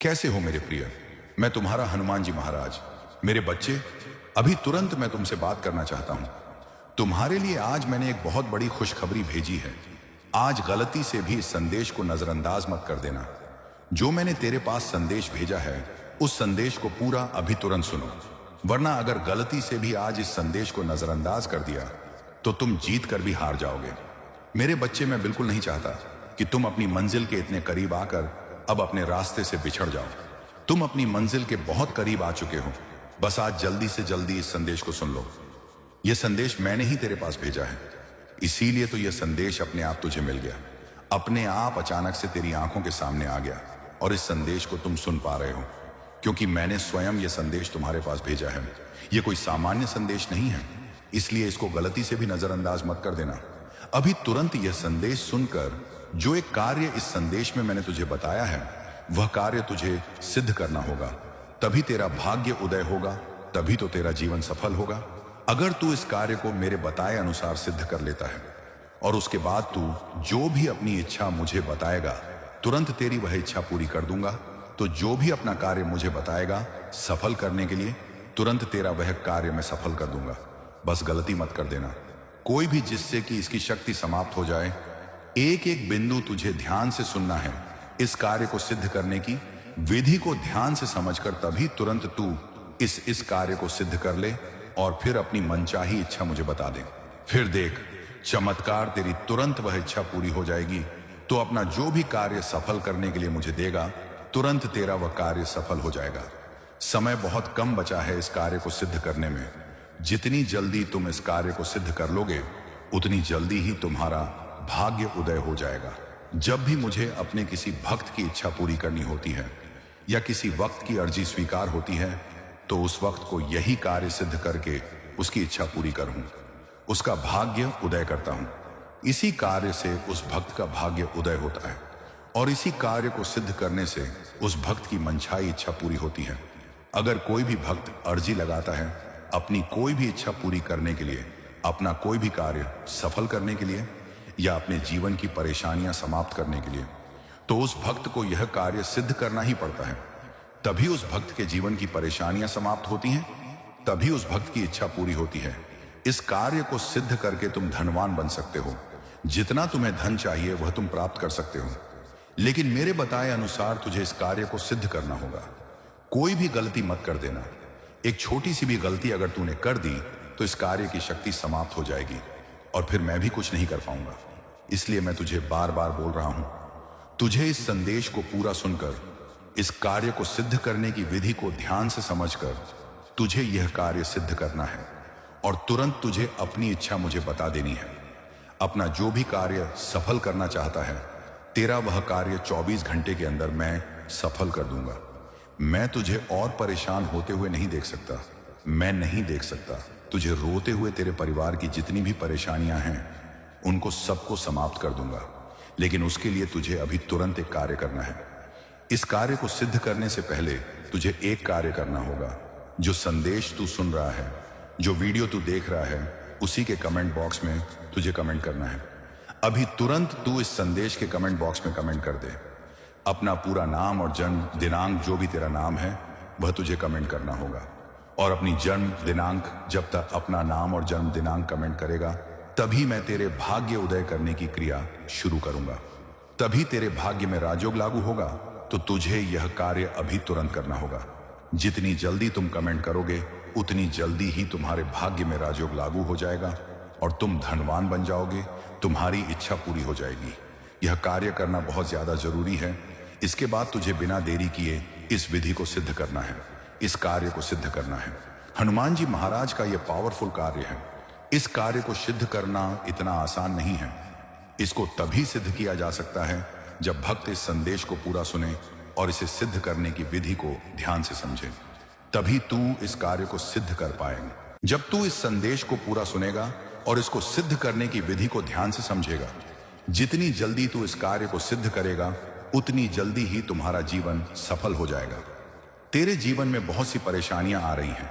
कैसे हो मेरे प्रिय। मैं तुम्हारा हनुमान जी महाराज। मेरे बच्चे, अभी तुरंत मैं तुमसे बात करना चाहता हूं। तुम्हारे लिए आज मैंने एक बहुत बड़ी खुशखबरी भेजी है। आज गलती से भी इस संदेश को नजरअंदाज मत कर देना। जो मैंने तेरे पास संदेश भेजा है उस संदेश को पूरा अभी तुरंत सुनो, वरना अगर गलती से भी आज इस संदेश को नजरअंदाज कर दिया तो तुम जीत कर भी हार जाओगे। मेरे बच्चे, मैं बिल्कुल नहीं चाहता कि तुम अपनी मंजिल के इतने करीब आकर अब अपने रास्ते से बिछड़ जाओ। तुम अपनी मंजिल के बहुत करीब आ चुके हो। बस आज जल्दी से जल्दी इस संदेश को सुन लो। यह संदेश मैंने ही तेरे पास भेजा है, इसीलिए तो यह संदेश अपने आप तुझे मिल गया। अपने आप अचानक से तेरी आंखों के सामने आ गया और इस संदेश को तुम सुन पा रहे हो, क्योंकि मैंने स्वयं यह संदेश तुम्हारे पास भेजा है। यह कोई सामान्य संदेश नहीं है, इसलिए इसको गलती से भी नजरअंदाज मत कर देना। अभी तुरंत यह संदेश सुनकर जो एक कार्य इस संदेश में मैंने तुझे बताया है वह कार्य तुझे सिद्ध करना होगा, तभी तेरा भाग्य उदय होगा, तभी तो तेरा जीवन सफल होगा। अगर तू इस कार्य को मेरे बताए अनुसार सिद्ध कर लेता है और उसके बाद तू जो भी अपनी इच्छा मुझे बताएगा तुरंत तेरी वह इच्छा पूरी कर दूंगा। तो जो भी अपना कार्य मुझे बताएगा सफल करने के लिए तुरंत तेरा वह कार्य मैं सफल कर दूंगा। बस गलती मत कर देना कोई भी, जिससे कि इसकी शक्ति समाप्त हो जाए। एक एक बिंदु तुझे ध्यान से सुनना है। इस कार्य को सिद्ध करने की विधि को ध्यान से समझकर तभी तुरंत तू इस कार्य को सिद्ध कर ले और फिर अपनी मनचाही इच्छा मुझे बता दे। फिर देख, चमत्कार, तेरी तुरंत वह इच्छा पूरी हो जाएगी। तो अपना जो भी कार्य सफल करने के लिए मुझे देगा तुरंत तेरा वह कार्य सफल हो जाएगा। समय बहुत कम बचा है इस कार्य को सिद्ध करने में। जितनी जल्दी तुम इस कार्य को सिद्ध कर लोगे उतनी जल्दी ही तुम्हारा भाग्य उदय हो जाएगा। जब भी मुझे अपने किसी भक्त की इच्छा पूरी करनी होती है या किसी वक्त की अर्जी स्वीकार होती है तो उस वक्त को यही कार्य सिद्ध करके उसकी इच्छा पूरी करूं, उसका भाग्य उदय करता हूं। इसी कार्य से उस भक्त का भाग्य उदय होता है और इसी कार्य को सिद्ध करने से उस भक्त की मनचाही इच्छा पूरी होती है। अगर कोई भी भक्त अर्जी लगाता है अपनी कोई भी इच्छा पूरी करने के लिए, अपना कोई भी कार्य सफल करने के लिए या अपने जीवन की परेशानियां समाप्त करने के लिए, तो उस भक्त को यह कार्य सिद्ध करना ही पड़ता है। तभी उस भक्त के जीवन की परेशानियां समाप्त होती हैं, तभी उस भक्त की इच्छा पूरी होती है। इस कार्य को सिद्ध करके तुम धनवान बन सकते हो। जितना तुम्हें धन चाहिए वह तुम प्राप्त कर सकते हो, लेकिन मेरे बताए अनुसार तुझे इस कार्य को सिद्ध करना होगा। कोई भी गलती मत कर देना। एक छोटी सी भी गलती अगर तूने कर दी तो इस कार्य की शक्ति समाप्त हो जाएगी और फिर मैं भी कुछ नहीं कर पाऊंगा। इसलिए मैं तुझे बार बार बोल रहा हूं, तुझे इस संदेश को पूरा सुनकर इस कार्य को सिद्ध करने की विधि को ध्यान से समझकर तुझे यह कार्य सिद्ध करना है और तुरंत तुझे अपनी इच्छा मुझे बता देनी है। अपना जो भी कार्य सफल करना चाहता है तेरा वह कार्य 24 घंटे के अंदर मैं सफल कर दूंगा। मैं तुझे और परेशान होते हुए नहीं देख सकता। मैं नहीं देख सकता तुझे रोते हुए। तेरे परिवार की जितनी भी परेशानियां हैं उनको सबको समाप्त कर दूंगा, लेकिन उसके लिए तुझे अभी तुरंत एक कार्य करना है। इस कार्य को सिद्ध करने से पहले तुझे एक कार्य करना होगा। जो संदेश तू सुन रहा है, जो वीडियो तू देख रहा है, उसी के कमेंट बॉक्स में तुझे कमेंट करना है। अभी तुरंत तू इस संदेश के कमेंट बॉक्स में कमेंट कर दे। अपना पूरा नाम और जन्म दिनांक, जो भी तेरा नाम है वह तुझे कमेंट करना होगा। और अपनी जन्म दिनांक, जब तक अपना नाम और जन्म दिनांक कमेंट करेगा तभी मैं तेरे भाग्य उदय करने की क्रिया शुरू करूंगा। तभी तेरे भाग्य में राजयोग लागू होगा। तो तुझे यह कार्य अभी तुरंत करना होगा। जितनी जल्दी तुम कमेंट करोगे उतनी जल्दी ही तुम्हारे भाग्य में राजयोग लागू हो जाएगा और तुम धनवान बन जाओगे। तुम्हारी इच्छा पूरी हो जाएगी। यह कार्य करना बहुत ज्यादा जरूरी है। इसके बाद तुझे बिना देरी किए इस विधि को सिद्ध करना है, इस कार्य को सिद्ध करना है। हनुमान जी महाराज का यह पावरफुल कार्य है। इस कार्य को सिद्ध करना इतना आसान नहीं है। इसको तभी सिद्ध किया जा सकता है जब भक्त इस संदेश को पूरा सुने और इसे सिद्ध करने की विधि को ध्यान से समझे। तभी तू इस कार्य को सिद्ध कर पाएगा। जब तू इस संदेश को पूरा सुनेगा और इसको सिद्ध करने की विधि को ध्यान से समझेगा, जितनी जल्दी तू इस कार्य को सिद्ध करेगा उतनी जल्दी ही तुम्हारा जीवन सफल हो जाएगा। तेरे जीवन में बहुत सी परेशानियां आ रही हैं।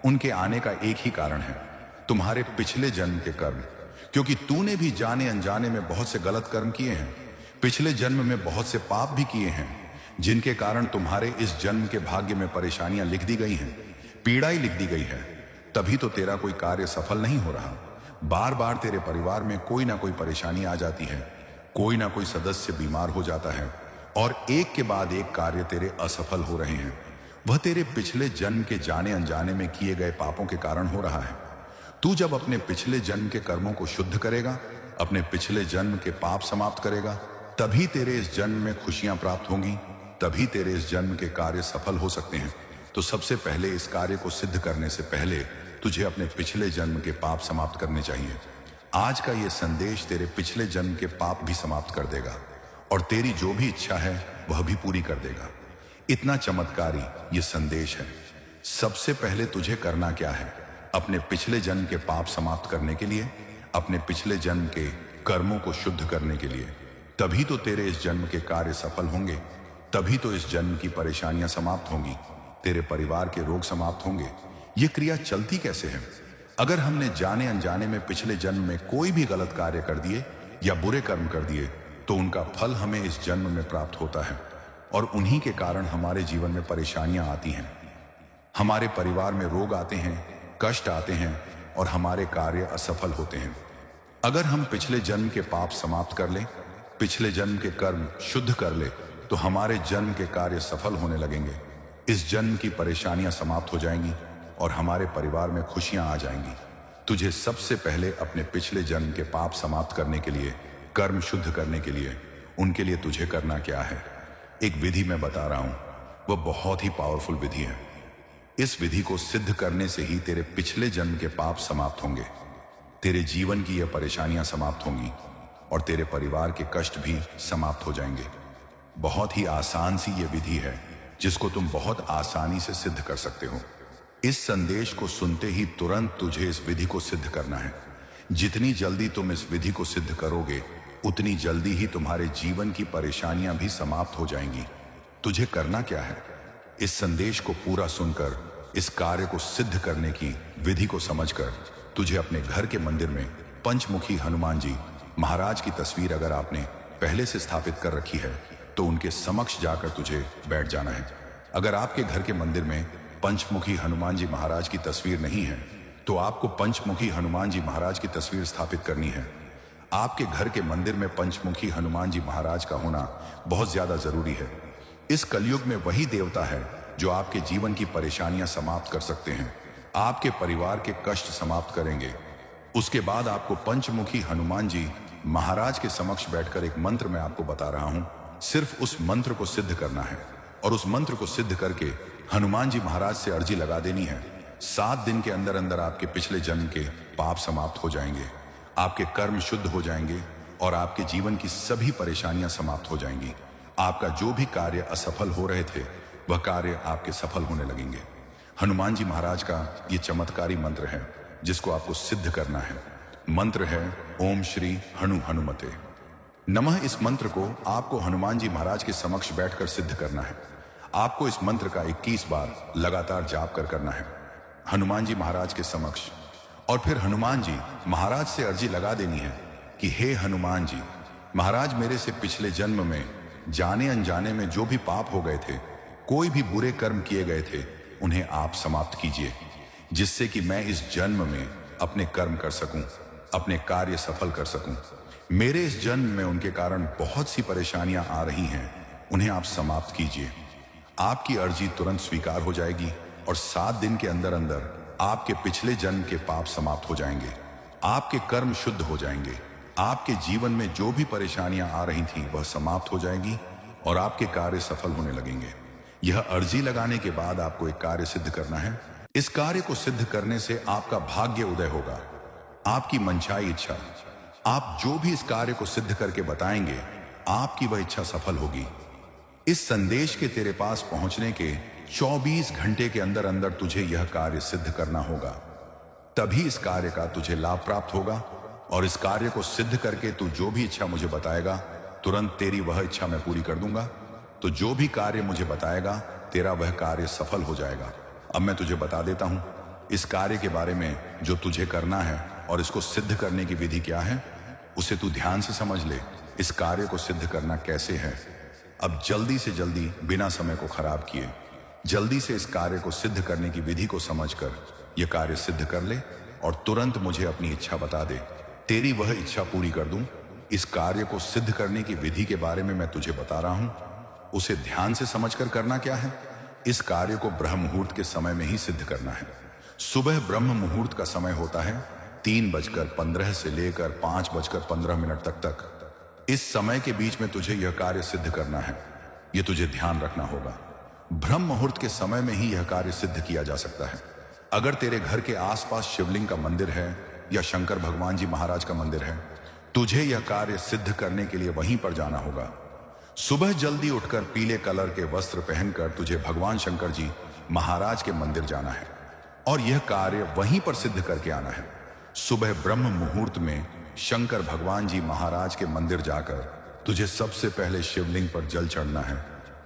उनके आने का एक ही कारण है, तुम्हारे पिछले जन्म के कर्म। क्योंकि तूने भी जाने अनजाने में बहुत से गलत कर्म किए हैं। पिछले जन्म में बहुत से पाप भी किए हैं। जिनके कारण तुम्हारे इस जन्म के भाग्य में परेशानियां लिख दी गई हैं, पीड़ाई लिख दी गई है, तभी तो तेरा कोई कार्य सफल नहीं हो रहा। बार बार तेरे परिवार में कोई ना कोई परेशानी आ जाती है, कोई ना कोई सदस्य बीमार हो जाता है और एक के बाद एक कार्य तेरे असफल हो रहे हैं। वह तेरे पिछले जन्म के जाने अनजाने में किए गए पापों के कारण हो रहा है। तू जब अपने पिछले जन्म के कर्मों को शुद्ध करेगा, अपने पिछले जन्म के पाप समाप्त करेगा, तभी तेरे इस जन्म में खुशियां प्राप्त होंगी, तभी तेरे इस जन्म के कार्य सफल हो सकते हैं। तो सबसे पहले इस कार्य को सिद्ध करने से पहले तुझे अपने पिछले जन्म के पाप समाप्त करने चाहिए। आज का ये संदेश तेरे पिछले जन्म के पाप भी समाप्त कर देगा और तेरी जो भी इच्छा है वह भी पूरी कर देगा। इतना चमत्कारी ये संदेश है। सबसे पहले तुझे करना क्या है? अपने पिछले जन्म के पाप समाप्त करने के लिए, अपने पिछले जन्म के कर्मों को शुद्ध करने के लिए, तभी तो तेरे इस जन्म के कार्य सफल होंगे, तभी तो इस जन्म की परेशानियां समाप्त होंगी, तेरे परिवार के रोग समाप्त होंगे। ये क्रिया चलती कैसे है? अगर हमने जाने अनजाने में पिछले जन्म में कोई भी गलत कार्य कर दिए या बुरे कर्म कर दिए तो उनका फल हमें इस जन्म में प्राप्त होता है और उन्हीं के कारण हमारे जीवन में परेशानियां आती हैं, हमारे परिवार में रोग आते हैं, कष्ट आते हैं और हमारे कार्य असफल होते हैं। अगर हम पिछले जन्म के पाप समाप्त कर लें, पिछले जन्म के कर्म शुद्ध कर ले, तो हमारे जन्म के कार्य सफल होने लगेंगे, इस जन्म की परेशानियां समाप्त हो जाएंगी और हमारे परिवार में खुशियां आ जाएंगी। तुझे सबसे पहले अपने पिछले जन्म के पाप समाप्त करने के लिए, कर्म शुद्ध करने के लिए, उनके लिए तुझे करना क्या है? एक विधि मैं बता रहा हूं, वह बहुत ही पावरफुल विधि है। इस विधि को सिद्ध करने से ही तेरे पिछले जन्म के पाप समाप्त होंगे, तेरे जीवन की यह परेशानियां समाप्त होंगी और तेरे परिवार के कष्ट भी समाप्त हो जाएंगे। बहुत ही आसान सी ये विधि है जिसको तुम बहुत आसानी से सिद्ध कर सकते हो। इस संदेश को सुनते ही तुरंत तुझे इस विधि को सिद्ध करना है। जितनी जल्दी तुम इस विधि को सिद्ध करोगे, उतनी जल्दी ही तुम्हारे जीवन की परेशानियां भी समाप्त हो जाएंगी। तुझे करना क्या है? इस संदेश को पूरा सुनकर, इस कार्य को सिद्ध करने की विधि को समझकर, तुझे अपने घर के मंदिर में पंचमुखी हनुमान जी महाराज की तस्वीर अगर आपने पहले से स्थापित कर रखी है तो उनके समक्ष जाकर तुझे बैठ जाना है। अगर आपके घर के मंदिर में पंचमुखी हनुमान जी महाराज की तस्वीर नहीं है तो आपको पंचमुखी हनुमान जी महाराज की तस्वीर स्थापित करनी है। आपके घर के मंदिर में पंचमुखी हनुमान जी महाराज का होना बहुत ज्यादा जरूरी है। इस कलयुग में वही देवता है जो आपके जीवन की परेशानियां समाप्त कर सकते हैं, आपके परिवार के कष्ट समाप्त करेंगे। उसके बाद आपको पंचमुखी हनुमान जी महाराज के समक्ष बैठकर एक मंत्र मैं आपको बता रहा हूं, सिर्फ उस मंत्र को सिद्ध करना है और उस मंत्र को सिद्ध करके हनुमान जी महाराज से अर्जी लगा देनी है। 7 दिन के अंदर अंदर आपके पिछले जन्म के पाप समाप्त हो जाएंगे, आपके कर्म शुद्ध हो जाएंगे और आपके जीवन की सभी परेशानियां समाप्त हो जाएंगी। आपका जो भी कार्य असफल हो रहे थे वह कार्य आपके सफल होने लगेंगे। हनुमान जी महाराज का ये चमत्कारी मंत्र है जिसको आपको सिद्ध करना है। मंत्र है ओम श्री हनुमते नमः। इस मंत्र को आपको हनुमान जी महाराज के समक्ष बैठकर सिद्ध करना है। आपको इस मंत्र का 21 बार लगातार जाप करना है हनुमान जी महाराज के समक्ष, और फिर हनुमान जी महाराज से अर्जी लगा देनी है कि हे हनुमान जी महाराज, मेरे से पिछले जन्म में जाने अनजाने में जो भी पाप हो गए थे, कोई भी बुरे कर्म किए गए थे, उन्हें आप समाप्त कीजिए, जिससे कि मैं इस जन्म में अपने कर्म कर सकूं, अपने कार्य सफल कर सकूं। मेरे इस जन्म में उनके कारण बहुत सी परेशानियां आ रही हैं, उन्हें आप समाप्त कीजिए। आपकी अर्जी तुरंत स्वीकार हो जाएगी और 7 दिन के अंदर अंदर आपके पिछले जन्म के पाप समाप्त हो जाएंगे, आपके कर्म शुद्ध हो जाएंगे, आपके जीवन में जो भी परेशानियां आ रही थीं वह समाप्त हो जाएगी और आपके कार्य सफल होने लगेंगे। यह अर्जी लगाने के बाद आपको एक कार्य सिद्ध करना है। इस कार्य को सिद्ध करने से आपका भाग्य उदय होगा, आपकी मनचाही इच्छा, आप जो भी इस कार्य को सिद्ध करके बताएंगे, आपकी वह इच्छा सफल होगी। इस संदेश के तेरे पास पहुंचने के 24 घंटे के अंदर अंदर तुझे यह कार्य सिद्ध करना होगा, तभी इस कार्य का तुझे लाभ प्राप्त होगा। और इस कार्य को सिद्ध करके तू जो भी इच्छा मुझे बताएगा, तुरंत तेरी वह इच्छा मैं पूरी कर दूंगा। तो जो भी कार्य मुझे बताएगा, तेरा वह कार्य सफल हो जाएगा। अब मैं तुझे बता देता हूं इस कार्य के बारे में जो तुझे करना है और इसको सिद्ध करने की विधि क्या है, उसे तू ध्यान से समझ ले। इस कार्य को सिद्ध करना कैसे है, अब जल्दी से जल्दी बिना समय को खराब किए जल्दी से इस कार्य को सिद्ध करने की विधि को समझकर यह कार्य सिद्ध कर ले और तुरंत मुझे अपनी इच्छा बता दे। तेरी वह इच्छा पूरी कर दूं। इस कार्य को सिद्ध करने की विधि के बारे में मैं तुझे बता रहा हूं, उसे ध्यान से समझकर करना क्या है। इस कार्य को ब्रह्म मुहूर्त के समय में ही सिद्ध करना है। सुबह ब्रह्म मुहूर्त का समय होता है 3:15 से लेकर 5:15 तक। इस समय के बीच में तुझे यह कार्य सिद्ध करना है, यह तुझे ध्यान रखना होगा। ब्रह्म मुहूर्त के समय में ही यह कार्य सिद्ध किया जा सकता है। अगर तेरे घर के आसपास शिवलिंग का मंदिर है या शंकर भगवान जी महाराज का मंदिर है, तुझे यह कार्य सिद्ध करने के लिए वहीं पर जाना होगा। सुबह जल्दी उठकर पीले कलर के वस्त्र पहनकर तुझे भगवान शंकर जी महाराज के मंदिर जाना है और यह कार्य वहीं पर सिद्ध करके आना है। सुबह ब्रह्म मुहूर्त में शंकर भगवान जी महाराज के मंदिर जाकर तुझे सबसे पहले शिवलिंग पर जल चढ़ना है।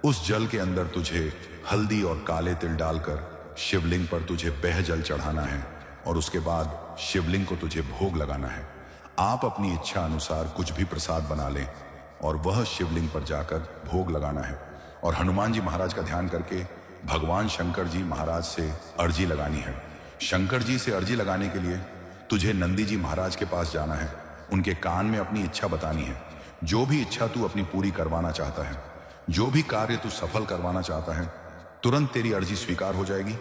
उस जल के अंदर तुझे हल्दी और काले तिल डालकर शिवलिंग पर तुझे बह जल चढ़ाना है और उसके बाद शिवलिंग को तुझे भोग लगाना है। आप अपनी इच्छा अनुसार कुछ भी प्रसाद बना लें और वह शिवलिंग पर जाकर भोग लगाना है और हनुमान जी महाराज का ध्यान करके भगवान शंकर जी महाराज से अर्जी लगानी है। शंकर जी से अर्जी लगाने के लिए तुझे नंदी जी महाराज के पास जाना है। उनके कान में अपनी इच्छा बतानी है। जो भी इच्छा तू अपनी पूरी करवाना चाहता है, जो भी कार्य तू सफल करवाना चाहता है, तुरंत तेरी अर्जी स्वीकार हो जाएगी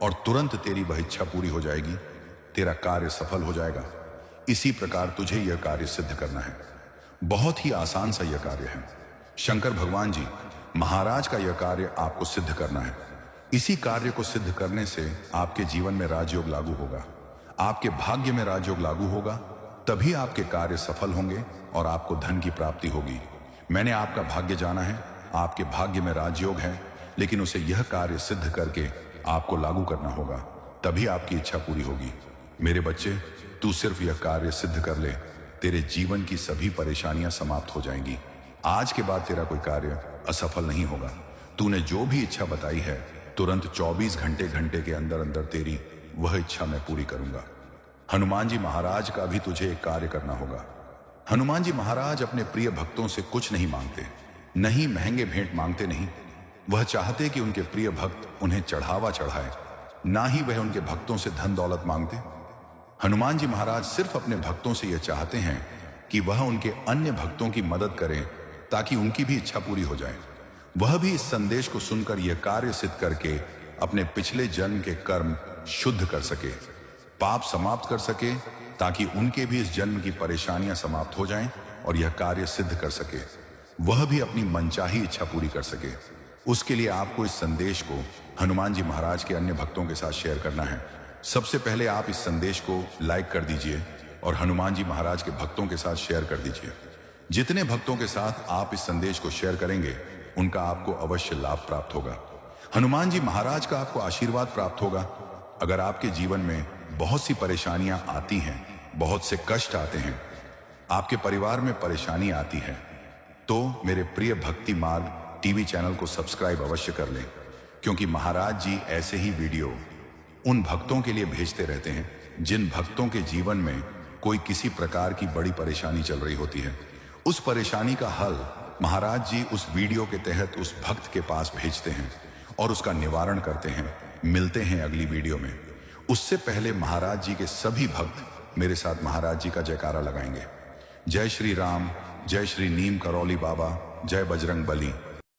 और तुरंत तेरी वह इच्छा पूरी हो जाएगी। तेरा कार्य सफल हो जाएगा। इसी प्रकार तुझे यह कार्य सिद्ध करना है। बहुत ही आसान सा यह कार्य है। शंकर भगवान जी महाराज का यह कार्य आपको सिद्ध करना है। इसी कार्य को सिद्ध करने से आपके जीवन में राजयोग लागू होगा, आपके भाग्य में राजयोग लागू होगा, तभी आपके कार्य सफल होंगे और आपको धन की प्राप्ति होगी। मैंने आपका भाग्य जाना है। आपके भाग्य में राजयोग है, लेकिन उसे यह कार्य सिद्ध करके आपको लागू करना होगा, तभी आपकी इच्छा पूरी होगी। मेरे बच्चे, तू सिर्फ यह कार्य सिद्ध कर ले, तेरे जीवन की सभी परेशानियां समाप्त हो जाएंगी। आज के बाद तेरा कोई कार्य असफल नहीं होगा। तूने जो भी इच्छा बताई है, तुरंत 24 घंटे के अंदर अंदर तेरी वह इच्छा मैं पूरी करूंगा। हनुमान जी महाराज का भी तुझे एक कार्य करना होगा। हनुमान जी महाराज अपने प्रिय भक्तों से कुछ नहीं मांगते, नहीं महंगे भेंट मांगते नहीं। वह चाहते कि उनके प्रिय भक्त उन्हें चढ़ावा चढ़ाए, ना ही वह उनके भक्तों से धन दौलत मांगते। हनुमान जी महाराज सिर्फ अपने भक्तों से यह चाहते हैं कि वह उनके अन्य भक्तों की मदद करें ताकि उनकी भी इच्छा पूरी हो जाए। वह भी इस संदेश को सुनकर यह कार्य सिद्ध करके अपने पिछले जन्म के कर्म शुद्ध कर सके, पाप समाप्त कर सके, ताकि उनके भी इस जन्म की परेशानियां समाप्त हो जाएं और यह कार्य सिद्ध कर सके। वह भी अपनी मनचाही इच्छा पूरी कर सके। उसके लिए आपको इस संदेश को हनुमान जी महाराज के अन्य भक्तों के साथ शेयर करना है। सबसे पहले आप इस संदेश को लाइक कर दीजिए और हनुमान जी महाराज के भक्तों के साथ शेयर कर दीजिए। जितने भक्तों के साथ आप इस संदेश को शेयर करेंगे, उनका आपको अवश्य लाभ प्राप्त होगा। हनुमान जी महाराज का आपको आशीर्वाद प्राप्त होगा। अगर आपके जीवन में बहुत सी परेशानियां आती हैं, बहुत से कष्ट आते हैं, आपके परिवार में परेशानी आती है, तो मेरे प्रिय भक्ति मार्ग टीवी चैनल को सब्सक्राइब अवश्य कर लें, क्योंकि महाराज जी ऐसे ही वीडियो उन भक्तों के लिए भेजते रहते हैं जिन भक्तों के जीवन में कोई किसी प्रकार की बड़ी परेशानी चल रही होती है। उस परेशानी का हल महाराज जी उस वीडियो के तहत उस भक्त के पास भेजते हैं और उसका निवारण करते हैं। मिलते हैं अगली वीडियो में। उससे पहले महाराज जी के सभी भक्त मेरे साथ महाराज जी का जयकारा लगाएंगे। जय श्री राम, जय श्री नीम करौली बाबा, जय बजरंग बली।